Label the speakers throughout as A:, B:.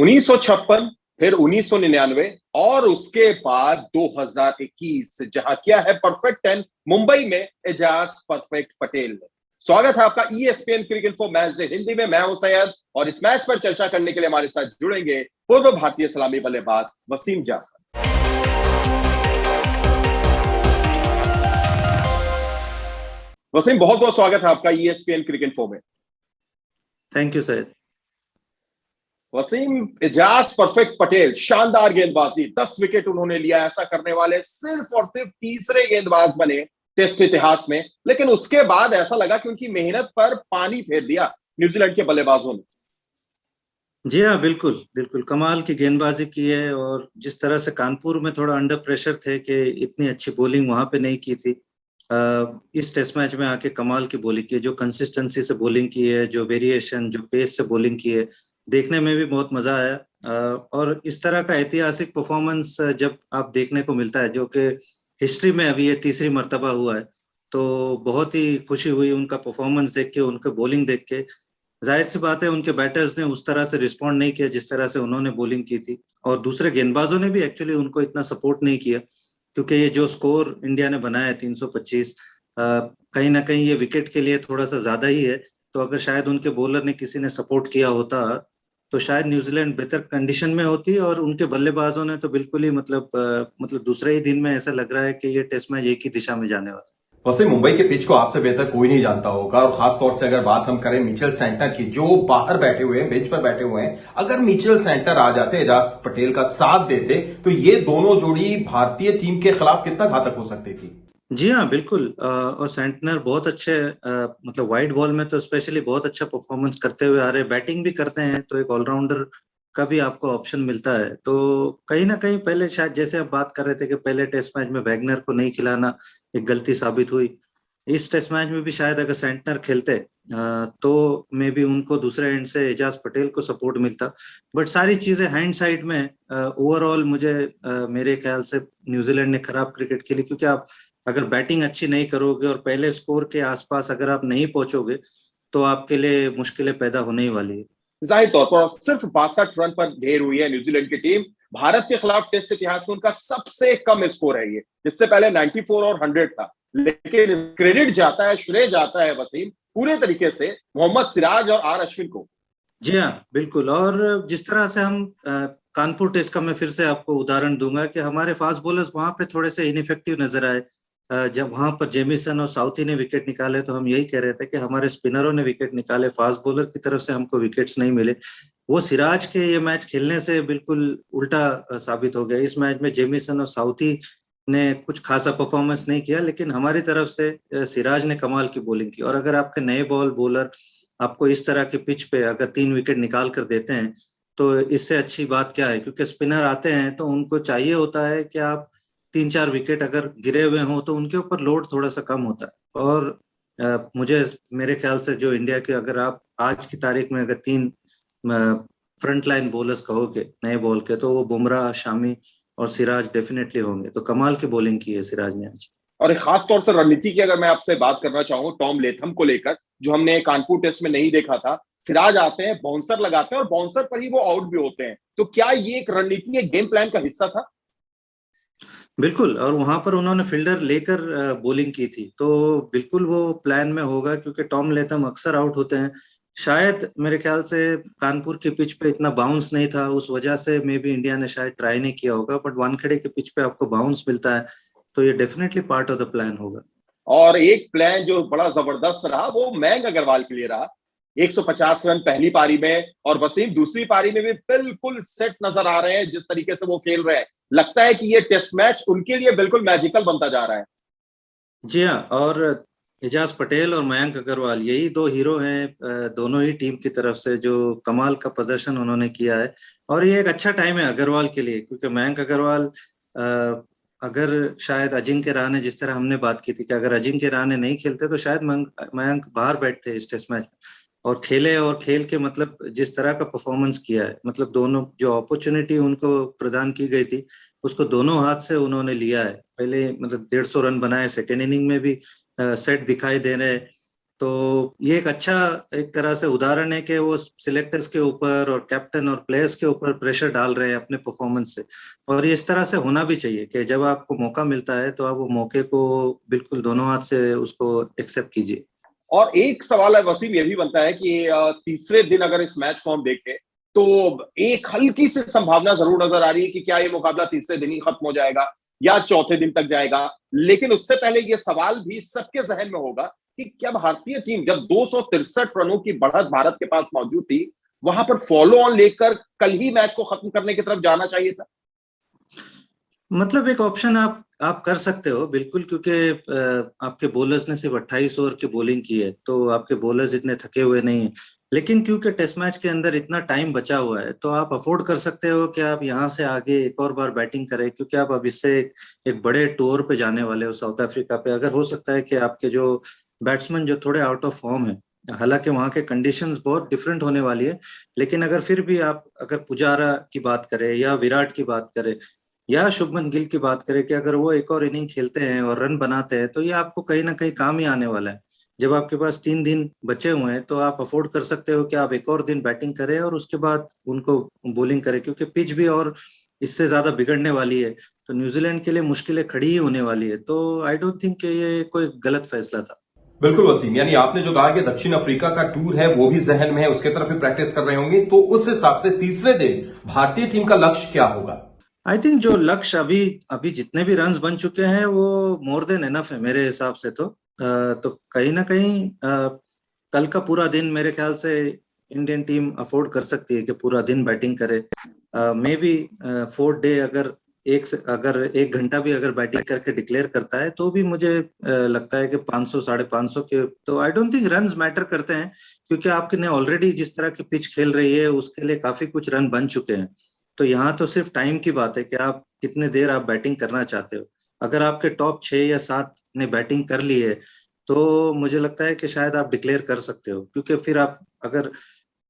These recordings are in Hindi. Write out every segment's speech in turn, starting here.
A: 1956, फिर 1999 और उसके बाद 2021, जहां किया है परफेक्ट 10 मुंबई में एजाज परफेक्ट पटेल ने। स्वागत है आपका ESPN cricket info match day Hindi में। मैं हूं सैयद और इस मैच पर चर्चा करने के लिए हमारे साथ जुड़ेंगे पूर्व भारतीय सलामी बल्लेबाज वसीम जाफर। वसीम, बहुत बहुत स्वागत है आपका ESPN क्रिकेट इन्फो में।
B: Thank you Syed.
A: Waseem, Ajaz perfect Patel, शानदार गेंदबाजी, 10 विकेट उन्होंने लिया। ऐसा करने वाले सिर्फ और सिर्फ तीसरे गेंदबाज बने टेस्ट इतिहास में। लेकिन उसके बाद ऐसा लगा कि उनकी मेहनत पर पानी फेर दिया न्यूजीलैंड के बल्लेबाजों ने।
B: जी हाँ, बिल्कुल बिल्कुल कमाल की गेंदबाजी की है। और जिस तरह से कानपुर में थोड़ा अंडर प्रेशर थे कि इतनी अच्छी बॉलिंग वहां पे नहीं की थी, इस टेस्ट मैच में आके कमाल की बॉलिंग की है। जो कंसिस्टेंसी से बॉलिंग की है, जो वेरिएशन, जो पेस से बॉलिंग की है, देखने में भी बहुत मजा आया। और इस तरह का ऐतिहासिक परफॉर्मेंस जब आप देखने को मिलता है, जो कि हिस्ट्री में अभी ये तीसरी मर्तबा हुआ है, तो बहुत ही खुशी हुई उनका परफॉर्मेंस देख के, उनका बॉलिंग देख के। जाहिर सी बात है उनके बैटर्स ने उस तरह से रिस्पॉन्ड नहीं किया जिस तरह से उन्होंने बॉलिंग की थी, और दूसरे गेंदबाजों ने भी एक्चुअली उनको इतना सपोर्ट नहीं किया, क्योंकि ये जो स्कोर इंडिया ने बनाया है 325, कहीं ना कहीं ये विकेट के लिए थोड़ा सा ज्यादा ही है। तो अगर शायद उनके बॉलर ने किसी ने सपोर्ट किया होता तो शायद न्यूजीलैंड बेहतर कंडीशन में होती। और उनके बल्लेबाजों ने तो बिल्कुल ही मतलब दूसरे ही दिन में ऐसा लग रहा है कि ये टेस्ट मैच एक ही दिशा में जाने वाला है।
C: वैसे मुंबई के पिच को आपसे बेहतर कोई नहीं जानता होगा, और खासतौर से अगर बात हम करें मिचेल सेंटर की, जो बाहर बैठे हुए हैं, बेंच पर बैठे हुए हैं, अगर मिचेल सेंटर आ जाते, एजाज पटेल का साथ देते, तो ये दोनों जोड़ी भारतीय टीम के खिलाफ कितना घातक हो सकती थी।
B: जी हाँ, बिल्कुल। और सेंटनर बहुत अच्छे, मतलब वाइड बॉल में तो स्पेशली बहुत अच्छा परफॉर्मेंस करते हुए आ रहे, बैटिंग भी करते हैं, तो एक ऑलराउंडर का भी आपको ऑप्शन मिलता है। तो कहीं ना कहीं पहले शायद, जैसे आप बात कर रहे थे कि पहले टेस्ट मैच में वैगनर को नहीं खिलाना एक गलती साबित हुई, इस टेस्ट मैच में भी शायद अगर सेंटनर खेलते तो मे बी उनको दूसरे एंड से एजाज पटेल को सपोर्ट मिलता। बट सारी चीजें हैंड साइड में, ओवरऑल मुझे मेरे ख्याल से न्यूजीलैंड ने खराब क्रिकेट खेली, क्योंकि आप अगर बैटिंग अच्छी नहीं करोगे और पहले स्कोर के आसपास अगर आप नहीं पहुंचोगे तो आपके लिए मुश्किलें पैदा होने ही वाली है।
A: जाहिर तौर पर सिर्फ 62 रन पर ढेर हुई है न्यूजीलैंड की टीम। भारत के खिलाफ टेस्ट इतिहास में उनका सबसे कम स्कोर है ये। इससे पहले 94 और 100 था। लेकिन क्रेडिट जाता है, श्रेय जाता है वसीम, पूरे तरीके से मोहम्मद सिराज और R अश्विन को।
B: जी हाँ, बिल्कुल। और जिस तरह से हम कानपुर टेस्ट का मैं फिर से आपको उदाहरण दूंगा कि हमारे फास्ट बॉलर्स वहां पे थोड़े से इनइफेक्टिव नजर आए। जब वहां पर जेमिसन और साउथी ने विकेट निकाले तो हम यही कह रहे थे कि हमारे स्पिनरों ने विकेट निकाले, फास्ट बॉलर की तरफ से हमको विकेट्स नहीं मिले। वो सिराज के ये मैच खेलने से बिल्कुल उल्टा साबित हो गया। इस मैच में जेमिसन और साउथी ने कुछ खासा परफॉर्मेंस नहीं किया, लेकिन हमारी तरफ से सिराज ने कमाल की बॉलिंग की। और अगर आपके नए बॉलर आपको इस तरह के पिच पे अगर 3 विकेट निकाल कर देते हैं तो इससे अच्छी बात क्या है, क्योंकि स्पिनर आते हैं तो उनको चाहिए होता है कि आप 3-4 विकेट अगर गिरे हुए हों तो उनके ऊपर लोड थोड़ा सा कम होता है। और मुझे मेरे ख्याल से जो इंडिया के, अगर आप आज की तारीख में अगर 3 फ्रंट लाइन बॉलर्स कहोगे नए बॉल के, तो वो बुमराह, शामी और सिराज डेफिनेटली होंगे। तो कमाल की बॉलिंग की है सिराज ने आज।
A: और खास तौर से रणनीति की अगर मैं आपसे बात करना चाहूँ टॉम लेथम को लेकर, जो हमने कानपुर टेस्ट में नहीं देखा था। सिराज आते हैं, बाउंसर लगाते हैं और बाउंसर पर ही वो आउट भी होते हैं। तो क्या ये एक रणनीति, एक गेम प्लान का हिस्सा था?
B: बिल्कुल। और वहां पर उन्होंने फील्डर लेकर बॉलिंग की थी, तो बिल्कुल वो प्लान में होगा, क्योंकि टॉम लेथम अक्सर आउट होते हैं। शायद मेरे ख्याल से कानपुर के पिच पे इतना बाउंस नहीं था, उस वजह से मे बी इंडिया ने शायद ट्राई नहीं किया होगा। बट वानखेड़े के पिच पे आपको बाउंस मिलता है, तो ये definitely part of the plan होगा।
A: और एक प्लान जो बड़ा जबरदस्त रहा वो मयंक अग्रवाल के लिए रहा। 150 रन पहली पारी में, और वसीम दूसरी पारी में भी बिल्कुल सेट नजर आ रहे हैं। जिस तरीके से वो खेल रहे हैं, लगता है कि ये टेस्ट मैच उनके लिए बिल्कुल मैजिकल बनता जा रहा है।
B: जी हाँ। और एजाज पटेल और मयंक अग्रवाल, यही 2 हीरो हैं दोनों ही टीम की तरफ से, जो कमाल का प्रदर्शन उन्होंने किया है। और ये एक अच्छा टाइम है अग्रवाल के लिए, क्योंकि मयंक अग्रवाल, अगर शायद अजिंक्य रहाणे, जिस तरह हमने बात की थी कि अगर अजिंक्य रहाणे नहीं खेलते तो शायद मयंक बाहर बैठते इस टेस्ट मैच में, और खेले और खेल के मतलब जिस तरह का परफॉर्मेंस किया है, मतलब दोनों जो अपॉर्चुनिटी उनको प्रदान की गई थी उसको दोनों हाथ से उन्होंने लिया है। पहले मतलब 150 रन बनाए, सेकेंड इनिंग में भी सेट दिखाई दे रहे हैं। तो ये एक अच्छा एक तरह से उदाहरण है कि वो सिलेक्टर्स के ऊपर और कैप्टन और प्लेयर्स के ऊपर प्रेशर डाल रहे हैं अपने परफॉर्मेंस से, और ये इस तरह से होना भी चाहिए कि जब आपको मौका मिलता है तो आप वो मौके को बिल्कुल दोनों हाथ से उसको एक्सेप्ट कीजिए।
A: और एक सवाल है वसीम, ये भी बनता है कि तीसरे दिन अगर इस मैच को हम देखें तो एक हल्की सी संभावना जरूर नजर आ रही है कि क्या ये मुकाबला तीसरे दिन ही खत्म हो जाएगा या चौथे दिन तक जाएगा। लेकिन उससे पहले ये सवाल भी सबके जहन में होगा कि क्या भारतीय टीम, जब 263 रनों की बढ़त भारत के पास मौजूद थी, वहां पर फॉलो ऑन लेकर कल ही मैच को खत्म करने की तरफ जाना चाहिए था?
B: मतलब एक ऑप्शन आप कर सकते हो बिल्कुल, क्योंकि आपके बॉलर्स ने सिर्फ 28 ओवर की बॉलिंग की है, तो आपके बॉलर्स इतने थके हुए नहीं है। लेकिन क्योंकि टेस्ट मैच के अंदर इतना टाइम बचा हुआ है, तो आप अफोर्ड कर सकते हो कि आप यहाँ से आगे एक और बार बैटिंग करें, क्योंकि आप अब इससे एक बड़े टूर पे जाने वाले हो साउथ अफ्रीका पे। अगर हो सकता है कि आपके जो बैट्समैन जो थोड़े आउट ऑफ फॉर्म है, हालांकि वहां के कंडीशंस बहुत डिफरेंट होने वाली है, लेकिन अगर फिर भी आप अगर पुजारा की बात करें या विराट की बात करें या शुभमन गिल की बात करें कि अगर वो एक और इनिंग खेलते हैं और रन बनाते हैं, तो ये आपको कहीं ना कहीं काम ही आने वाला है। जब आपके पास 3 दिन बचे हुए हैं तो आप अफोर्ड कर सकते हो कि आप एक और दिन बैटिंग करें और उसके बाद उनको बॉलिंग करें, क्योंकि पिच भी और इससे ज्यादा बिगड़ने वाली है, तो न्यूजीलैंड के लिए मुश्किलें खड़ी ही होने वाली है। तो आई डोंट थिंक कि ये कोई गलत फैसला था।
C: बिल्कुल वसीम, यानी आपने जो कहा कि दक्षिण अफ्रीका का टूर है वो भी जहन में है, उसके तरफ ही प्रैक्टिस कर रहे होंगे, तो उस हिसाब से तीसरे दिन भारतीय टीम का लक्ष्य क्या होगा?
B: आई थिंक जो लक्ष्य अभी अभी जितने भी रन्स बन चुके हैं वो मोर देन एनफ है मेरे हिसाब से। तो कहीं ना कहीं कल का पूरा दिन मेरे ख्याल से इंडियन टीम अफोर्ड कर सकती है कि पूरा दिन बैटिंग करे। मे बी 4th डे अगर 1 घंटा भी अगर बैटिंग करके डिक्लेयर करता है तो भी मुझे लगता है कि 500 550 के, तो I don't think runs matter करते हैं, क्योंकि आपने ऑलरेडी जिस तरह की पिच खेल रही है उसके लिए काफी कुछ रन बन चुके हैं। तो यहाँ तो सिर्फ टाइम की बात है कि आप कितने देर आप बैटिंग करना चाहते हो। अगर आपके टॉप 6 या 7 ने बैटिंग कर ली है तो मुझे लगता है कि शायद आप डिक्लेयर कर सकते हो, क्योंकि फिर आप अगर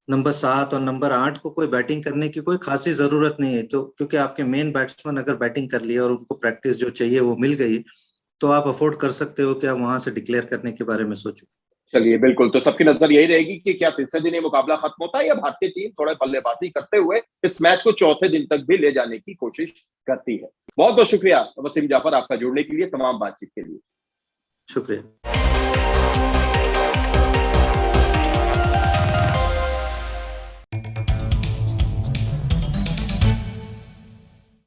B: नंबर 7 और नंबर 8 को कोई बैटिंग करने की कोई खासी जरूरत नहीं है, तो क्योंकि आपके मेन बैट्समैन अगर बैटिंग कर लिए और उनको प्रैक्टिस जो चाहिए वो मिल गई, तो आप अफोर्ड कर सकते हो कि आप वहां से डिक्लेयर करने के बारे में सोचो।
A: चलिए बिल्कुल, तो सबकी नजर यही रहेगी कि क्या तीसरे दिन ये मुकाबला खत्म होता है या भारतीय टीम थोड़ा बल्लेबाजी करते हुए इस मैच को चौथे दिन तक भी ले जाने की कोशिश करती है। बहुत बहुत शुक्रिया वसीम जाफर आपका जुड़ने के लिए, तमाम बातचीत के लिए।
B: शुक्रिया।